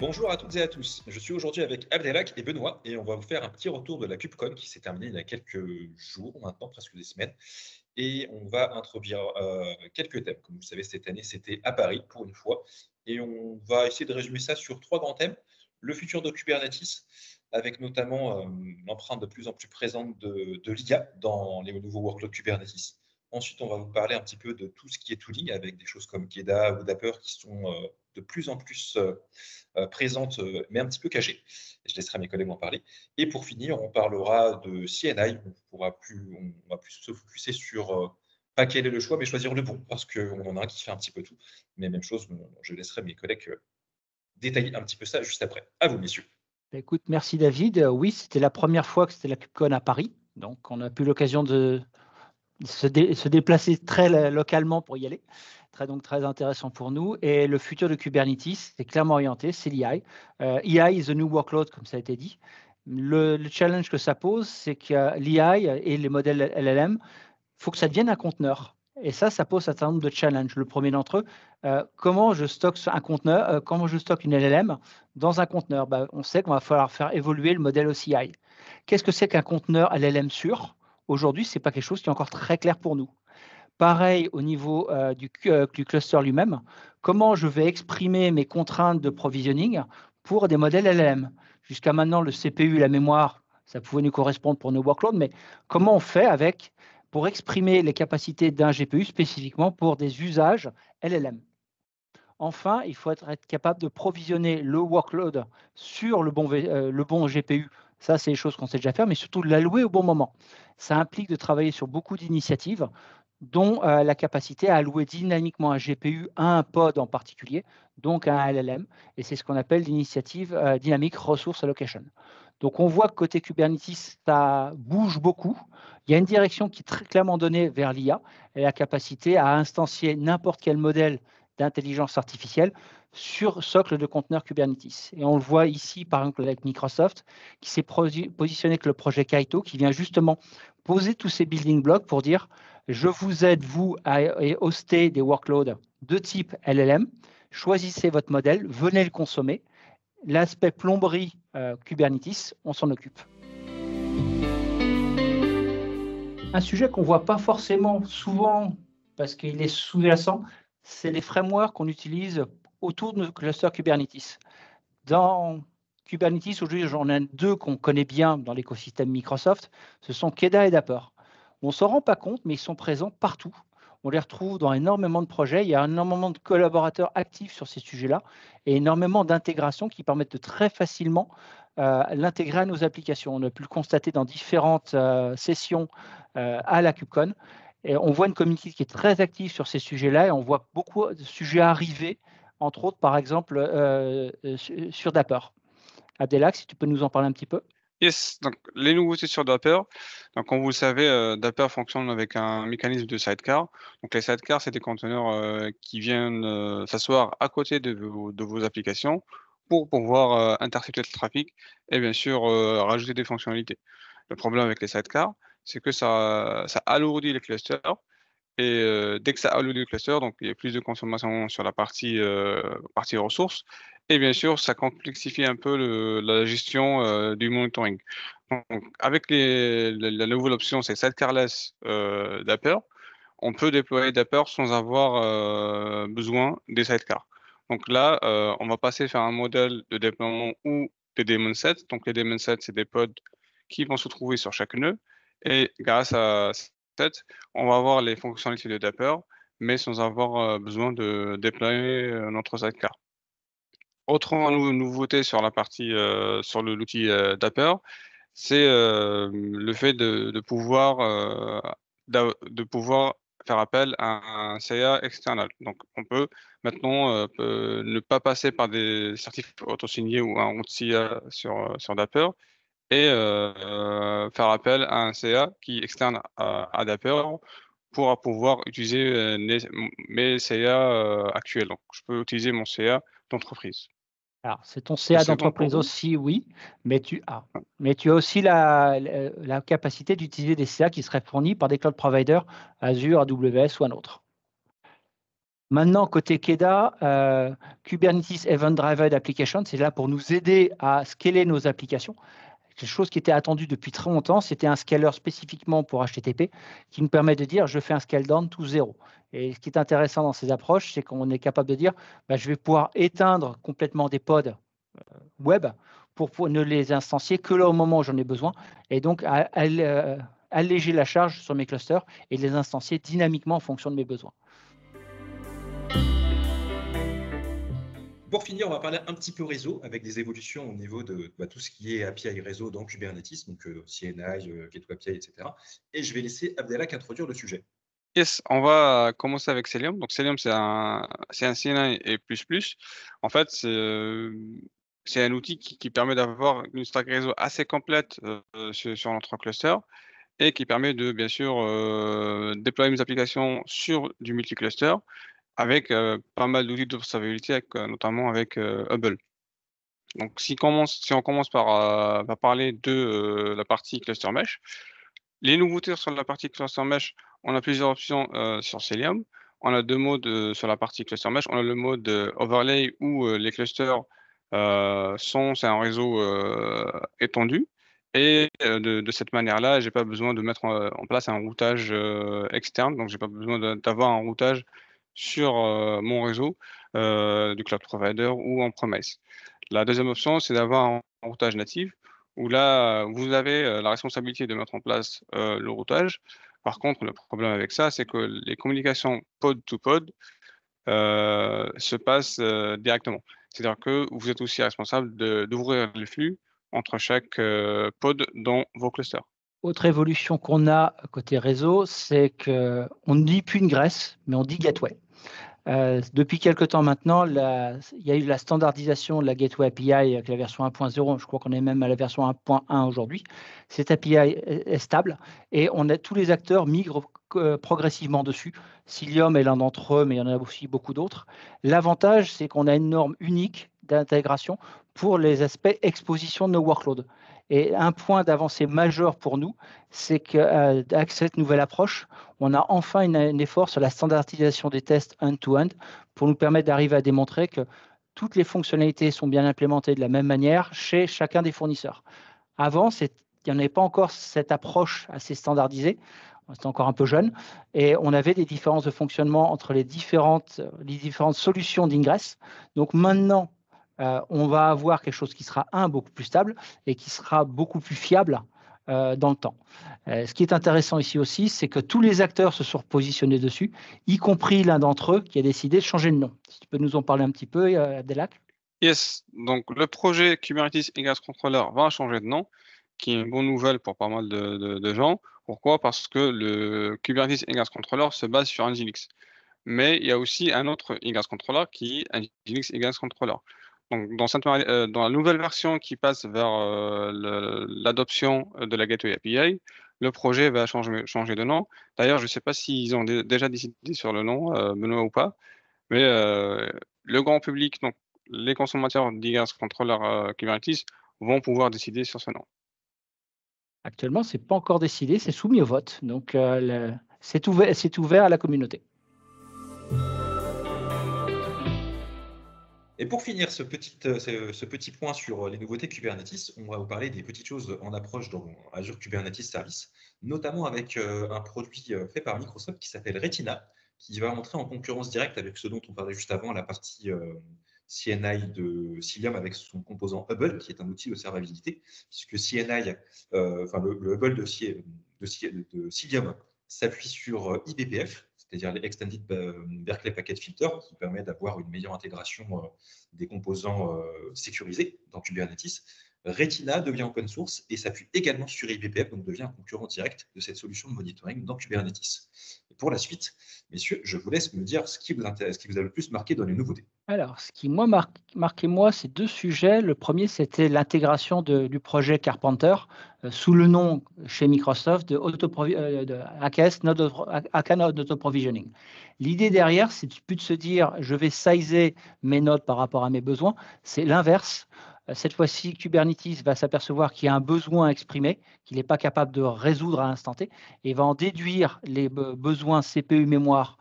Bonjour à toutes et à tous. Je suis aujourd'hui avec Abdelhak et Benoît et on va vous faire un petit retour de la KubeCon qui s'est terminée il y a quelques jours maintenant, presque des semaines. Et on va introduire quelques thèmes. Comme vous le savez, cette année, c'était à Paris pour une fois. Et on va essayer de résumer ça sur trois grands thèmes. Le futur de Kubernetes, avec notamment l'empreinte de plus en plus présente de l'IA dans les nouveaux workloads Kubernetes. Ensuite, on va vous parler un petit peu de tout ce qui est tooling, avec des choses comme Keda ou Dapper qui sont de plus en plus présentes, mais un petit peu cachées. Et je laisserai mes collègues en parler. Et pour finir, on parlera de CNI. On va plus se focuser sur pas quel est le choix, mais choisir le bon, parce qu'on en a un qui fait un petit peu tout. Mais même chose, je laisserai mes collègues détailler un petit peu ça juste après. À vous, messieurs. Bah, écoute, merci David. Oui, c'était la première fois que c'était la KubeCon à Paris. Donc, on a eu l'occasion de se déplacer très localement pour y aller. Donc, très intéressant pour nous. Et le futur de Kubernetes, c'est clairement orienté, c'est l'EI. EI is the new workload, comme ça a été dit. Le challenge que ça pose, c'est que l'EI et les modèles LLM, il faut que ça devienne un conteneur. Et ça pose un certain nombre de challenges. Le premier d'entre eux, comment je stocke un conteneur, comment je stocke une LLM dans un conteneur. On sait qu'on va falloir faire évoluer le modèle OCI. Qu'est-ce que c'est qu'un conteneur LLM sûr? Aujourd'hui, ce n'est pas quelque chose qui est encore très clair pour nous. Pareil au niveau du cluster lui-même, comment je vais exprimer mes contraintes de provisioning pour des modèles LLM? Jusqu'à maintenant, le CPU et la mémoire, ça pouvait nous correspondre pour nos workloads, mais comment on fait pour exprimer les capacités d'un GPU spécifiquement pour des usages LLM? Enfin, il faut être capable de provisionner le workload sur le bon GPU. Ça, c'est les choses qu'on sait déjà faire, mais surtout de l'allouer au bon moment. Ça implique de travailler sur beaucoup d'initiatives, dont la capacité à allouer dynamiquement un GPU à un pod en particulier, donc à un LLM. Et c'est ce qu'on appelle l'initiative Dynamic Resource Allocation. Donc, on voit que côté Kubernetes, ça bouge beaucoup. Il y a une direction qui est très clairement donnée vers l'IA et la capacité à instancier n'importe quel modèle d'intelligence artificielle sur socle de conteneurs Kubernetes. Et on le voit ici, par exemple, avec Microsoft, qui s'est positionné avec le projet Kaito, qui vient justement poser tous ces building blocks pour dire je vous aide, vous, à hoster des workloads de type LLM, choisissez votre modèle, venez le consommer. L'aspect plomberie Kubernetes, on s'en occupe. Un sujet qu'on ne voit pas forcément souvent parce qu'il est sous-jacent, c'est les frameworks qu'on utilise autour de nos clusters Kubernetes. Dans Kubernetes, aujourd'hui, j'en ai deux qu'on connaît bien dans l'écosystème Microsoft. Ce sont Keda et Dapper. On ne s'en rend pas compte, mais ils sont présents partout. On les retrouve dans énormément de projets. Il y a énormément de collaborateurs actifs sur ces sujets-là et énormément d'intégrations qui permettent de très facilement l'intégrer à nos applications. On a pu le constater dans différentes sessions à la KubeCon. Et on voit une communauté qui est très active sur ces sujets-là et on voit beaucoup de sujets arriver, entre autres, par exemple, sur Dapper. Abdelhak, si tu peux nous en parler un petit peu. Yes, donc les nouveautés sur Dapper. Donc, comme vous le savez, Dapper fonctionne avec un mécanisme de sidecar. Donc, les sidecars, c'est des conteneurs qui viennent s'asseoir à côté de vos applications pour pouvoir intercepter le trafic et bien sûr rajouter des fonctionnalités. Le problème avec les sidecars, c'est que ça alourdit les clusters et dès que ça alourdit le cluster, donc il y a plus de consommation sur la partie ressources et bien sûr, ça complexifie un peu la gestion du monitoring. Donc avec la nouvelle option, c'est sidecarless Dapper, on peut déployer Dapper sans avoir besoin des sidecars. Donc là, on va passer vers un modèle de déploiement où des daemon sets. Donc les daemon sets, c'est des pods qui vont se trouver sur chaque nœud et grâce à cette, on va avoir les fonctionnalités de Dapper, mais sans avoir besoin de déployer notre sidecar. Autre nouveauté sur la partie sur l'outil Dapper, c'est le fait de pouvoir faire appel à un CA external. Donc on peut maintenant ne pas passer par des certificats auto-signés ou un route CA sur Dapper et faire appel à un CA qui est externe à Dapper pour pouvoir utiliser mes CA actuels. Donc je peux utiliser mon CA d'entreprise. Alors, c'est ton CA C'est bon pour d'entreprise vous? aussi, oui, mais tu as aussi la capacité d'utiliser des CA qui seraient fournis par des cloud providers, Azure, AWS ou un autre. Maintenant, côté KEDA, Kubernetes Event Driven Application, c'est là pour nous aider à scaler nos applications. Quelque chose qui était attendu depuis très longtemps, c'était un scaler spécifiquement pour HTTP qui nous permet de dire je fais un scale down to 0. Et ce qui est intéressant dans ces approches, c'est qu'on est capable de dire je vais pouvoir éteindre complètement des pods web pour ne les instancier que là au moment où j'en ai besoin et donc alléger la charge sur mes clusters et les instancier dynamiquement en fonction de mes besoins. Pour finir, on va parler un petit peu réseau avec des évolutions au niveau de tout ce qui est API réseau dans Kubernetes, donc CNI, Gateway API, etc. Et je vais laisser Abdelak introduire le sujet. Yes, on va commencer avec Cilium. Donc Cilium, c'est un CNI et plus. En fait, c'est un outil qui permet d'avoir une stack réseau assez complète sur notre cluster et qui permet de, bien sûr, déployer mes applications sur du multi-cluster avec pas mal d'outils d'observabilité, notamment avec Hubble. Donc, si on commence par parler de la partie cluster mesh, les nouveautés sur la partie cluster mesh, on a plusieurs options sur Cilium. On a 2 modes sur la partie cluster mesh. On a le mode overlay où les clusters c'est un réseau étendu. Et de cette manière-là, j'ai pas besoin de mettre en place un routage externe. Donc, j'ai pas besoin d'avoir un routage sur mon réseau du cloud provider ou en premise. La deuxième option, c'est d'avoir un routage natif où là, vous avez la responsabilité de mettre en place le routage. Par contre, le problème avec ça, c'est que les communications pod to pod se passent directement. C'est-à-dire que vous êtes aussi responsable d'ouvrir les flux entre chaque pod dans vos clusters. Autre évolution qu'on a côté réseau, c'est qu'on ne dit plus ingress, mais on dit gateway. Depuis quelques temps maintenant, il y a eu la standardisation de la Gateway API avec la version 1.0. Je crois qu'on est même à la version 1.1 aujourd'hui. Cette API est stable et tous les acteurs migrent progressivement dessus. Cilium est l'un d'entre eux, mais il y en a aussi beaucoup d'autres. L'avantage, c'est qu'on a une norme unique d'intégration pour les aspects exposition de nos workloads. Et un point d'avancée majeur pour nous, c'est qu'avec cette nouvelle approche, on a enfin un effort sur la standardisation des tests end-to-end pour nous permettre d'arriver à démontrer que toutes les fonctionnalités sont bien implémentées de la même manière chez chacun des fournisseurs. Avant, il n'y en avait pas encore cette approche assez standardisée. C'était encore un peu jeune. Et on avait des différences de fonctionnement entre les différentes solutions d'ingress. Donc maintenant, on va avoir quelque chose qui sera, beaucoup plus stable et qui sera beaucoup plus fiable dans le temps. Ce qui est intéressant ici aussi, c'est que tous les acteurs se sont positionnés dessus, y compris l'un d'entre eux qui a décidé de changer de nom. Si tu peux nous en parler un petit peu, Abdelak. Yes, donc le projet Kubernetes Ingress Controller va changer de nom, qui est une bonne nouvelle pour pas mal de gens. Pourquoi? Parce que le Kubernetes Ingress Controller se base sur Nginx. Mais il y a aussi un autre Ingress Controller qui est Nginx Ingress Controller. Donc, dans la nouvelle version qui passe vers l'adoption de la Gateway API, le projet va changer de nom. D'ailleurs, je ne sais pas s'ils ont déjà décidé sur le nom, Benoît ou pas, mais le grand public, donc les consommateurs d'Ingress Controller Kubernetes, vont pouvoir décider sur ce nom. Actuellement, ce n'est pas encore décidé, c'est soumis au vote. Donc, c'est ouvert à la communauté. Et pour finir ce petit point sur les nouveautés Kubernetes, on va vous parler des petites choses en approche dans Azure Kubernetes Service, notamment avec un produit fait par Microsoft qui s'appelle Retina, qui va entrer en concurrence directe avec ce dont on parlait juste avant, la partie CNI de Cilium avec son composant Hubble, qui est un outil d'observabilité, puisque CNI, le Hubble de Cilium s'appuie sur eBPF, c'est-à-dire les Extended Berkeley Packet Filter, qui permet d'avoir une meilleure intégration des composants sécurisés dans Kubernetes. Retina devient open source et s'appuie également sur eBPF, donc devient un concurrent direct de cette solution de monitoring dans Kubernetes. Et pour la suite, messieurs, je vous laisse me dire ce qui vous intéresse, ce qui vous a le plus marqué dans les nouveautés. Alors, ce qui m'a marqué, moi, c'est 2 sujets. Le premier, c'était l'intégration du projet Carpenter sous le nom chez Microsoft de AKS Node Auto Provisioning. L'idée derrière, c'est plus de se dire je vais sizer mes nodes par rapport à mes besoins. C'est l'inverse. Cette fois-ci, Kubernetes va s'apercevoir qu'il y a un besoin exprimé, qu'il n'est pas capable de résoudre à l'instant T, et va en déduire les besoins CPU mémoire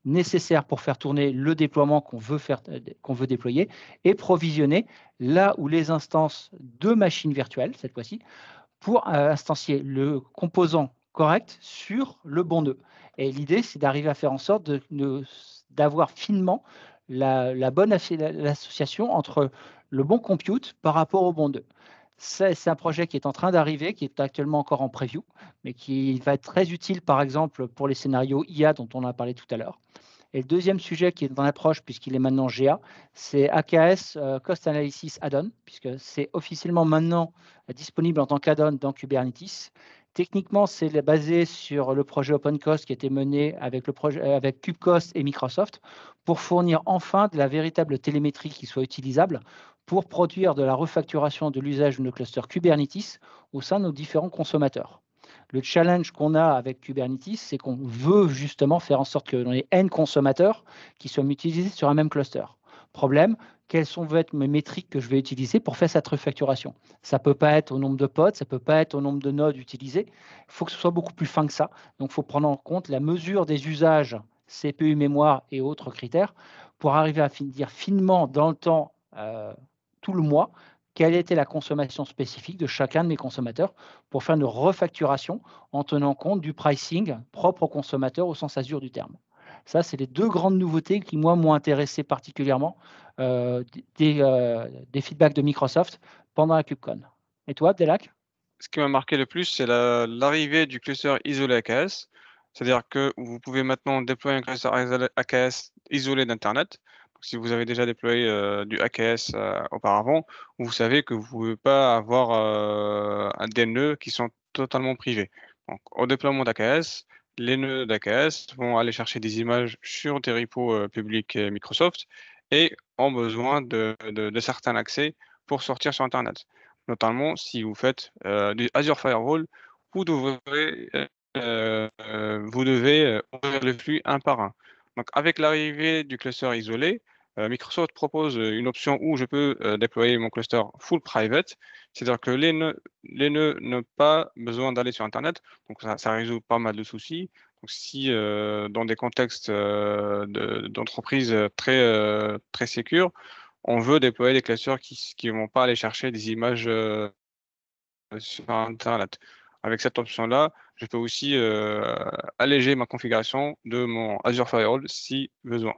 nécessaires pour faire tourner le déploiement qu'on veut déployer et provisionner là où les instances de machines virtuelles, cette fois-ci, pour instancier le composant correct sur le bon nœud. Et l'idée, c'est d'arriver à faire en sorte d'avoir finement la bonne l'association entre le bon compute par rapport au bon nœud. C'est un projet qui est en train d'arriver, qui est actuellement encore en preview, mais qui va être très utile, par exemple, pour les scénarios IA dont on a parlé tout à l'heure. Et le deuxième sujet qui est en approche, puisqu'il est maintenant GA, c'est AKS Cost Analysis Add-on, puisque c'est officiellement maintenant disponible en tant qu'add-on dans Kubernetes. Techniquement, c'est basé sur le projet OpenCost qui a été mené avec KubeCost et Microsoft pour fournir enfin de la véritable télémétrie qui soit utilisable pour produire de la refacturation de l'usage de nos clusters Kubernetes au sein de nos différents consommateurs. Le challenge qu'on a avec Kubernetes, c'est qu'on veut justement faire en sorte que l'on ait N consommateurs qui soient utilisés sur un même cluster. Problème, quelles vont être mes métriques que je vais utiliser pour faire cette refacturation? Ça ne peut pas être au nombre de pods, ça ne peut pas être au nombre de nodes utilisés. Il faut que ce soit beaucoup plus fin que ça. Donc, il faut prendre en compte la mesure des usages CPU, mémoire et autres critères pour arriver à dire finement dans le temps, tout le mois, quelle était la consommation spécifique de chacun de mes consommateurs pour faire une refacturation en tenant compte du pricing propre aux consommateurs au sens azur du terme. Ça, c'est les deux grandes nouveautés qui, moi, m'ont intéressé particulièrement des feedbacks de Microsoft pendant la KubeCon. Et toi, Abdelak? Ce qui m'a marqué le plus, c'est l'arrivée du cluster isolé AKS. C'est-à-dire que vous pouvez maintenant déployer un cluster AKS isolé d'Internet. Si vous avez déjà déployé du AKS auparavant, vous savez que vous ne pouvez pas avoir des nœuds qui sont totalement privés. Donc, au déploiement d'AKS, les nœuds d'AKS vont aller chercher des images sur des repos publics Microsoft et ont besoin de certains accès pour sortir sur Internet. Notamment, si vous faites du Azure Firewall, vous devez ouvrir le flux un par un. Donc, avec l'arrivée du cluster isolé, Microsoft propose une option où je peux déployer mon cluster full private, c'est-à-dire que les nœuds n'ont pas besoin d'aller sur Internet. Donc, ça résout pas mal de soucis. Donc, si dans des contextes d'entreprise très sécures, on veut déployer des clusters qui ne vont pas aller chercher des images sur Internet. Avec cette option-là, je peux aussi alléger ma configuration de mon Azure Firewall si besoin.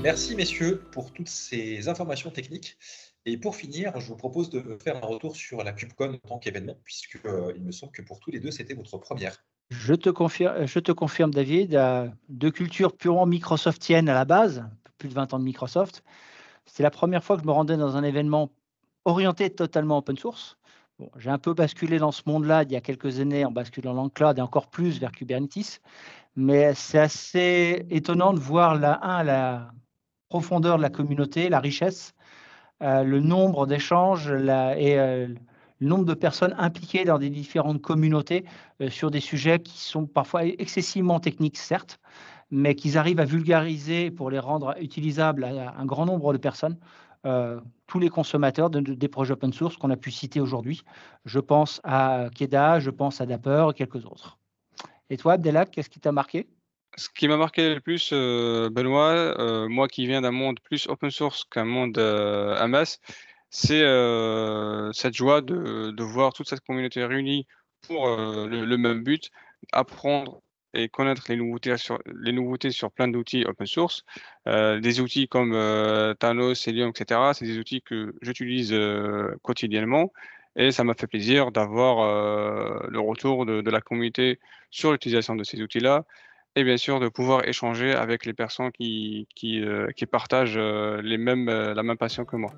Merci messieurs pour toutes ces informations techniques. Et pour finir, je vous propose de faire un retour sur la KubeCon en tant qu'événement, puisqu'il me semble que pour tous les deux, c'était votre première. Je te confirme, David, de culture purement microsoftienne à la base, plus de 20 ans de Microsoft. C'est la première fois que je me rendais dans un événement orienté totalement open source. Bon, j'ai un peu basculé dans ce monde-là il y a quelques années en basculant dans le cloud et encore plus vers Kubernetes. Mais c'est assez étonnant de voir la profondeur de la communauté, la richesse, le nombre d'échanges et le nombre de personnes impliquées dans des différentes communautés sur des sujets qui sont parfois excessivement techniques, certes, mais qu'ils arrivent à vulgariser pour les rendre utilisables à un grand nombre de personnes, tous les consommateurs des projets open source qu'on a pu citer aujourd'hui. Je pense à Keda, je pense à Dapper et quelques autres. Et toi, Abdelak, qu'est-ce qui t'a marqué? Ce qui m'a marqué le plus, Benoît, moi qui viens d'un monde plus open source qu'un monde MS, c'est cette joie de voir toute cette communauté réunie pour le même but, apprendre et connaître les nouveautés sur plein d'outils open source. Des outils comme Thanos, Helium, etc. C'est des outils que j'utilise quotidiennement et ça m'a fait plaisir d'avoir le retour de la communauté sur l'utilisation de ces outils-là. Et bien sûr, de pouvoir échanger avec les personnes qui partagent la même passion que moi.